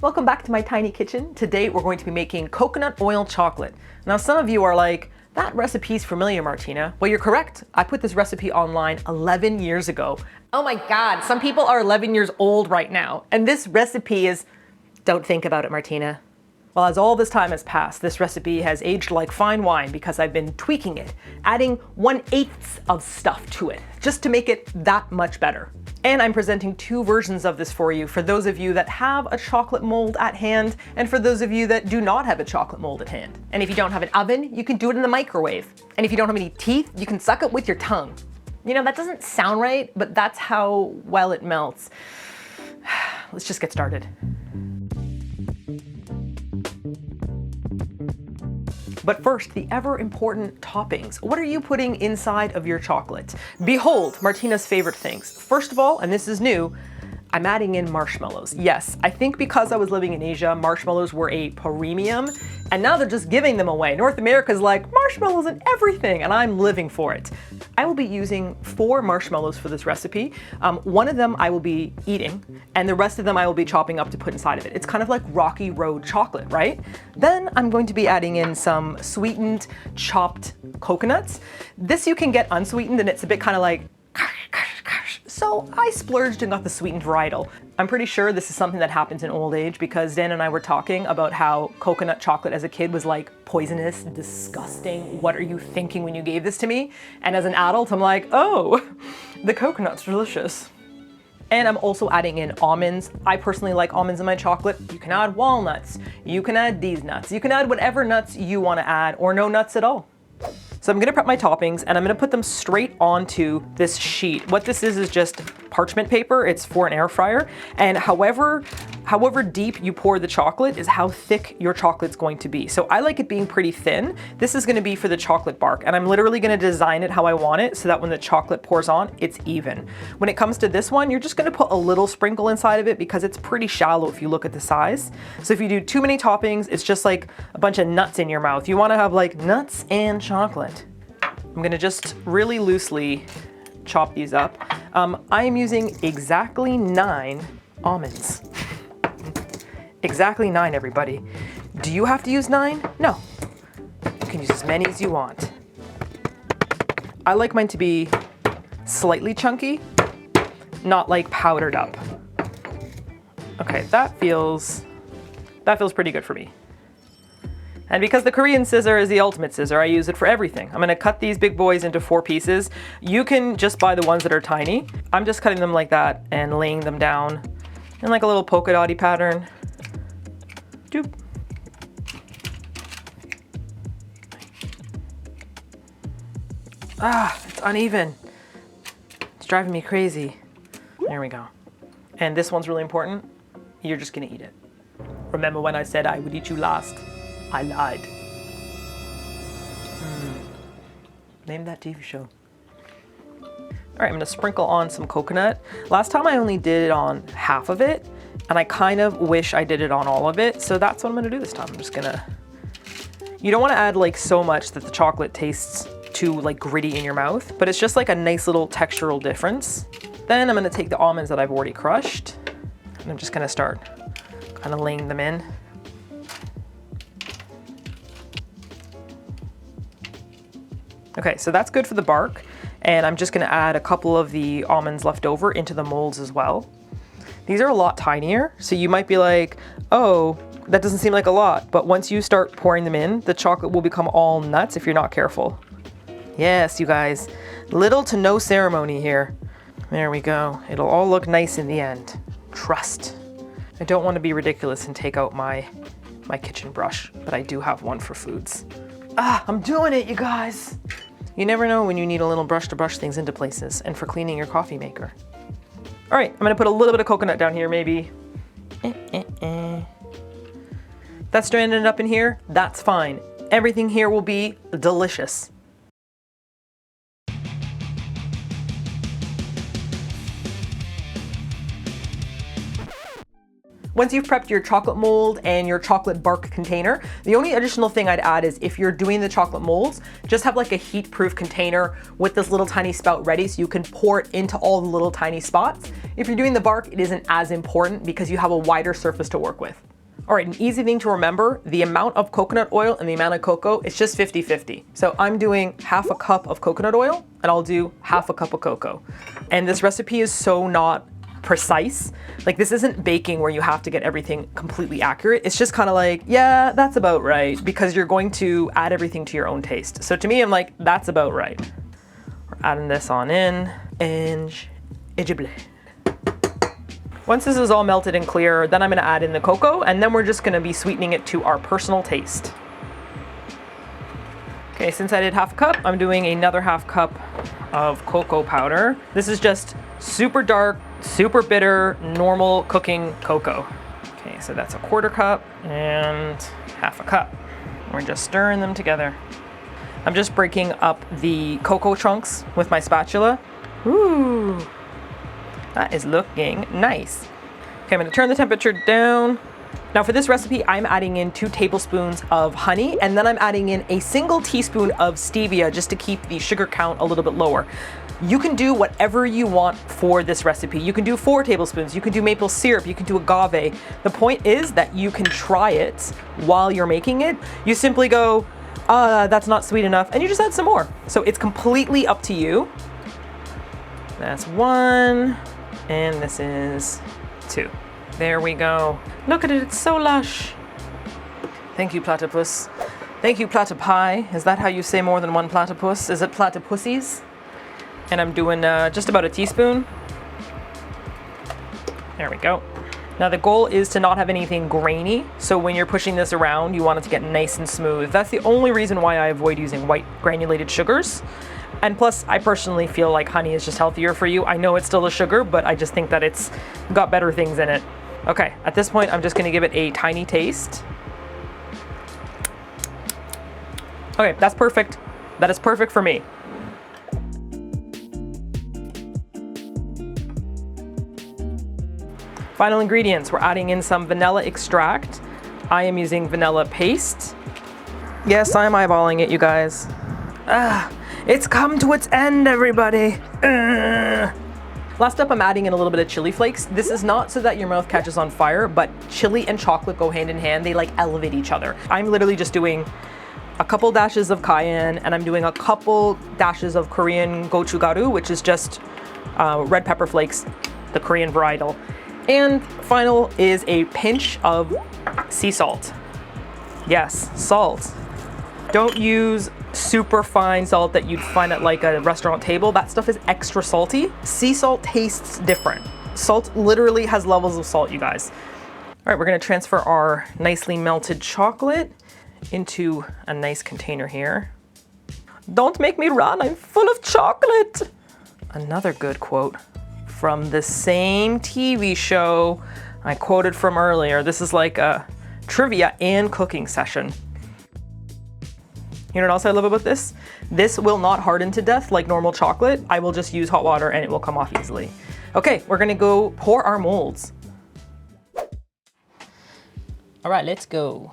Welcome back to my tiny kitchen. Today we're going to be making coconut oil chocolate. Now some of you are like, that recipe's familiar, Martina. Well, you're correct. I put this recipe online 11 years ago. Oh my God, some people are 11 years old right now. And this recipe is, don't think about it, Martina. Well, as all this time has passed, this recipe has aged like fine wine because I've been tweaking it, adding 1/8 of stuff to it, just to make it that much better. And I'm presenting two versions of this for you, for those of you that have a chocolate mold at hand, and for those of you that do not have a chocolate mold at hand. And if you don't have an oven, you can do it in the microwave. And if you don't have any teeth, you can suck it with your tongue. You know, that doesn't sound right, but that's how well it melts. Let's just get started. But first, the ever important toppings. What are you putting inside of your chocolate? Behold, Martina's favorite things. First of all, and this is new, I'm adding in marshmallows. Yes, I think because I was living in Asia, marshmallows were a premium, and now they're just giving them away. North America's like, marshmallows and everything, and I'm living for it. I will be using 4 marshmallows for this recipe. One of them I will be eating, and the rest of them I will be chopping up to put inside of it. It's kind of like Rocky Road chocolate, right? Then I'm going to be adding in some sweetened, chopped coconuts. This you can get unsweetened, and it's a bit kind of like, so I splurged and got the sweetened varietal. I'm pretty sure this is something that happens in old age because Dan and I were talking about how coconut chocolate as a kid was like poisonous, disgusting. What are you thinking when you gave this to me? And as an adult, I'm like, oh, the coconut's delicious. And I'm also adding in almonds. I personally like almonds in my chocolate. You can add walnuts. You can add these nuts. You can add whatever nuts you want to add, or no nuts at all. So I'm gonna prep my toppings and I'm gonna put them straight onto this sheet. What this is just parchment paper. It's for an air fryer. And however deep you pour the chocolate is how thick your chocolate's going to be. So I like it being pretty thin. This is gonna be for the chocolate bark, and I'm literally gonna design it how I want it so that when the chocolate pours on, it's even. When it comes to this one, you're just gonna put a little sprinkle inside of it because it's pretty shallow if you look at the size. So if you do too many toppings, it's just like a bunch of nuts in your mouth. You wanna have like nuts and chocolate. I'm gonna just really loosely chop these up. I am using exactly 9 almonds. Exactly 9, everybody. Do you have to use 9? No. You can use as many as you want. I like mine to be slightly chunky, not like powdered up. Okay, that feels pretty good for me. And because the Korean scissor is the ultimate scissor, I use it for everything. I'm gonna cut these big boys into 4 pieces. You can just buy the ones that are tiny. I'm just cutting them like that and laying them down in like a little polka dotty pattern. Doop. Ah, it's uneven. It's driving me crazy. There we go. And this one's really important. You're just gonna eat it. Remember when I said I would eat you last? I lied. Name that TV show. All right, I'm gonna sprinkle on some coconut. Last time I only did it on half of it, and I kind of wish I did it on all of it, so that's what I'm gonna do this time. I'm just gonna, you don't wanna add like so much that the chocolate tastes too like gritty in your mouth, but it's just like a nice little textural difference. Then I'm gonna take the almonds that I've already crushed, and I'm just gonna start kind of laying them in. Okay, so that's good for the bark, and I'm just gonna add a couple of the almonds left over into the molds as well. These are a lot tinier, so you might be like, oh, that doesn't seem like a lot, but once you start pouring them in, the chocolate will become all nuts if you're not careful. Yes, you guys, little to no ceremony here. There we go. It'll all look nice in the end. Trust. I don't want to be ridiculous and take out my kitchen brush, but I do have one for foods. Ah, I'm doing it, you guys. You never know when you need a little brush to brush things into places, and for cleaning your coffee maker. All right, I'm gonna put a little bit of coconut down here, maybe. That's stranded up in here, that's fine. Everything here will be delicious. Once you've prepped your chocolate mold and your chocolate bark container, the only additional thing I'd add is if you're doing the chocolate molds, just have like a heat-proof container with this little tiny spout ready so you can pour it into all the little tiny spots. If you're doing the bark, it isn't as important because you have a wider surface to work with. All right, an easy thing to remember, the amount of coconut oil and the amount of cocoa, it's just 50-50. So I'm doing half a cup of coconut oil and I'll do half a cup of cocoa. And this recipe is so not precise. Like this isn't baking where you have to get everything completely accurate. It's just kind of like, yeah, that's about right, because you're going to add everything to your own taste. So to me, I'm like, that's about right. We're adding this on in and blend. Once this is all melted and clear, then I'm gonna add in the cocoa and then we're just gonna be sweetening it to our personal taste. Okay, since I did half a cup, I'm doing another half cup of cocoa powder. This is just super dark, super bitter, normal cooking cocoa. Okay, so that's a quarter cup and half a cup. We're just stirring them together. I'm just breaking up the cocoa chunks with my spatula. Ooh, that is looking nice. Okay, I'm gonna turn the temperature down. Now for this recipe, I'm adding in 2 tablespoons of honey, and then I'm adding in a single teaspoon of stevia just to keep the sugar count a little bit lower. You can do whatever you want for this recipe. You can do 4 tablespoons, you can do maple syrup, you can do agave. The point is that you can try it while you're making it. You simply go, that's not sweet enough, and you just add some more. So it's completely up to you. That's 1, and this is 2. There we go. Look at it, it's so lush. Thank you, platypus. Thank you, platypi. Is that how you say more than one platypus? Is it platypussies? And I'm doing just about a teaspoon. There we go. Now the goal is to not have anything grainy, so when you're pushing this around, you want it to get nice and smooth. That's the only reason why I avoid using white granulated sugars. And plus, I personally feel like honey is just healthier for you. I know it's still a sugar, but I just think that it's got better things in it. Okay, at this point, I'm just gonna give it a tiny taste. Okay, that's perfect. That is perfect for me. Final ingredients, we're adding in some vanilla extract. I am using vanilla paste. Yes, I'm eyeballing it, you guys. It's come to its end, everybody. Last up, I'm adding in a little bit of chili flakes. This is not so that your mouth catches on fire, but chili and chocolate go hand in hand. They like elevate each other. I'm literally just doing a couple dashes of cayenne, and I'm doing a couple dashes of Korean gochugaru, which is just red pepper flakes, the Korean varietal. And final is a pinch of sea salt. Yes, salt. Don't use super fine salt that you'd find at like a restaurant table. That stuff is extra salty. Sea salt tastes different. Salt literally has levels of salt, you guys. All right, we're gonna transfer our nicely melted chocolate into a nice container here. Don't make me run, I'm full of chocolate. Another good quote from the same TV show I quoted from earlier. This is like a trivia and cooking session. You know what else I love about this? This will not harden to death like normal chocolate. I will just use hot water and it will come off easily. Okay, we're gonna go pour our molds. All right, let's go.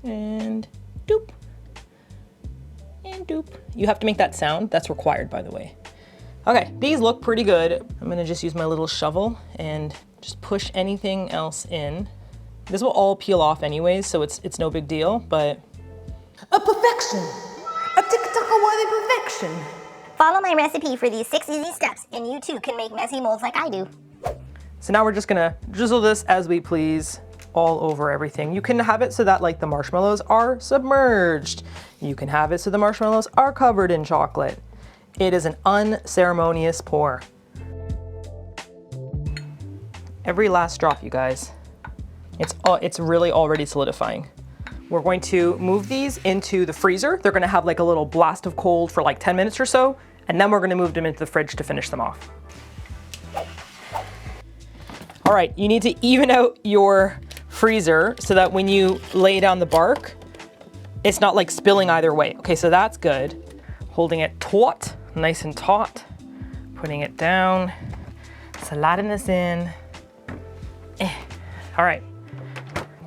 And doop. And doop. You have to make that sound. That's required, by the way. Okay, these look pretty good. I'm gonna just use my little shovel and just push anything else in. This will all peel off anyways, so it's no big deal, but... A perfection! A TikTok-worthy perfection! Follow my recipe for these 6 easy steps, and you too can make messy molds like I do. So now we're just gonna drizzle this as we please all over everything. You can have it so that like the marshmallows are submerged. You can have it so the marshmallows are covered in chocolate. It is an unceremonious pour. Every last drop, you guys. It's really already solidifying. We're going to move these into the freezer. They're gonna have like a little blast of cold for like 10 minutes or so, and then we're gonna move them into the fridge to finish them off. All right, you need to even out your freezer so that when you lay down the bark, it's not like spilling either way. Okay, so that's good. Holding it taut, nice and taut. Putting it down, sliding this in. All right,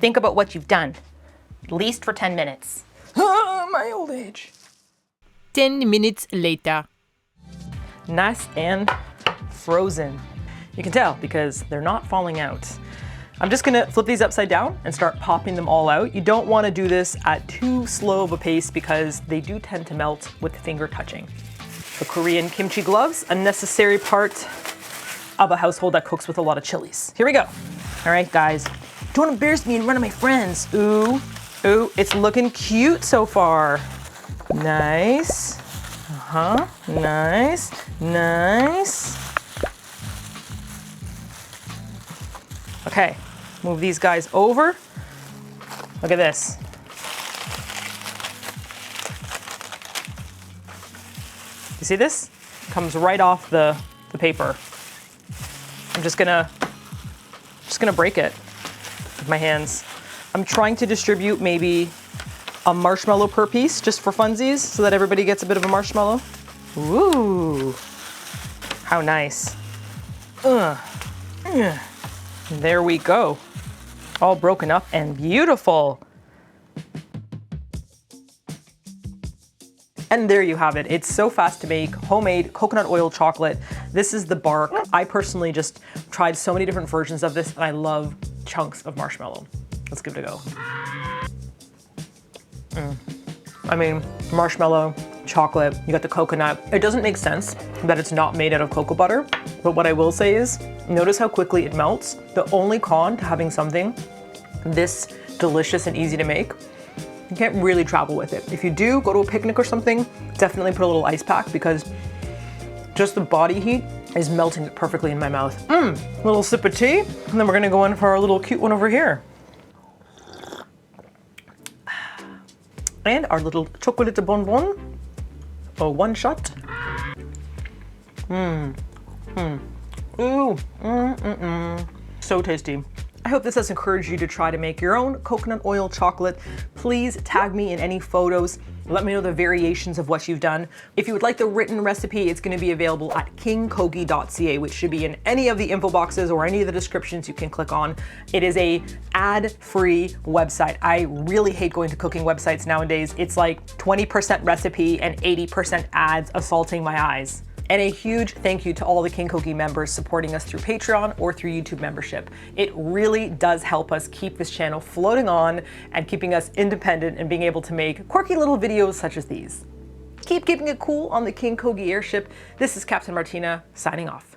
think about what you've done, at least for 10 minutes. My old age. 10 minutes later. Nice and frozen. You can tell because they're not falling out. I'm just gonna flip these upside down and start popping them all out. You don't wanna do this at too slow of a pace because they do tend to melt with finger touching. The Korean kimchi gloves, a necessary part of a household that cooks with a lot of chilies. Here we go. All right, guys, don't embarrass me in front of my friends. Ooh, ooh, it's looking cute so far. Nice, nice, nice. Okay, move these guys over. Look at this. You see this? Comes right off the paper. I'm just gonna break it with my hands. I'm trying to distribute maybe a marshmallow per piece just for funsies so that everybody gets a bit of a marshmallow. Ooh, how nice. There we go. All broken up and beautiful. And there you have it. It's so fast to make, homemade coconut oil chocolate. This is the bark. I personally just tried so many different versions of this and I love chunks of marshmallow. Let's give it a go. I mean, marshmallow, chocolate, you got the coconut. It doesn't make sense that it's not made out of cocoa butter, but what I will say is, notice how quickly it melts. The only con to having something this delicious and easy to make, you can't really travel with it. If you do go to a picnic or something, definitely put a little ice pack because just the body heat is melting it perfectly in my mouth. Little sip of tea, and then we're gonna go in for our little cute one over here. And our little chocolate bonbon. Oh, one shot. Ooh, so tasty. I hope this has encouraged you to try to make your own coconut oil chocolate. Please tag me in any photos. Let me know the variations of what you've done. If you would like the written recipe, it's gonna be available at KingKogi.ca, which should be in any of the info boxes or any of the descriptions you can click on. It is a ad-free website. I really hate going to cooking websites nowadays. It's like 20% recipe and 80% ads assaulting my eyes. And a huge thank you to all the King Kogi members supporting us through Patreon or through YouTube membership. It really does help us keep this channel floating on and keeping us independent and being able to make quirky little videos such as these. Keep keeping it cool on the King Kogi airship. This is Captain Martina signing off.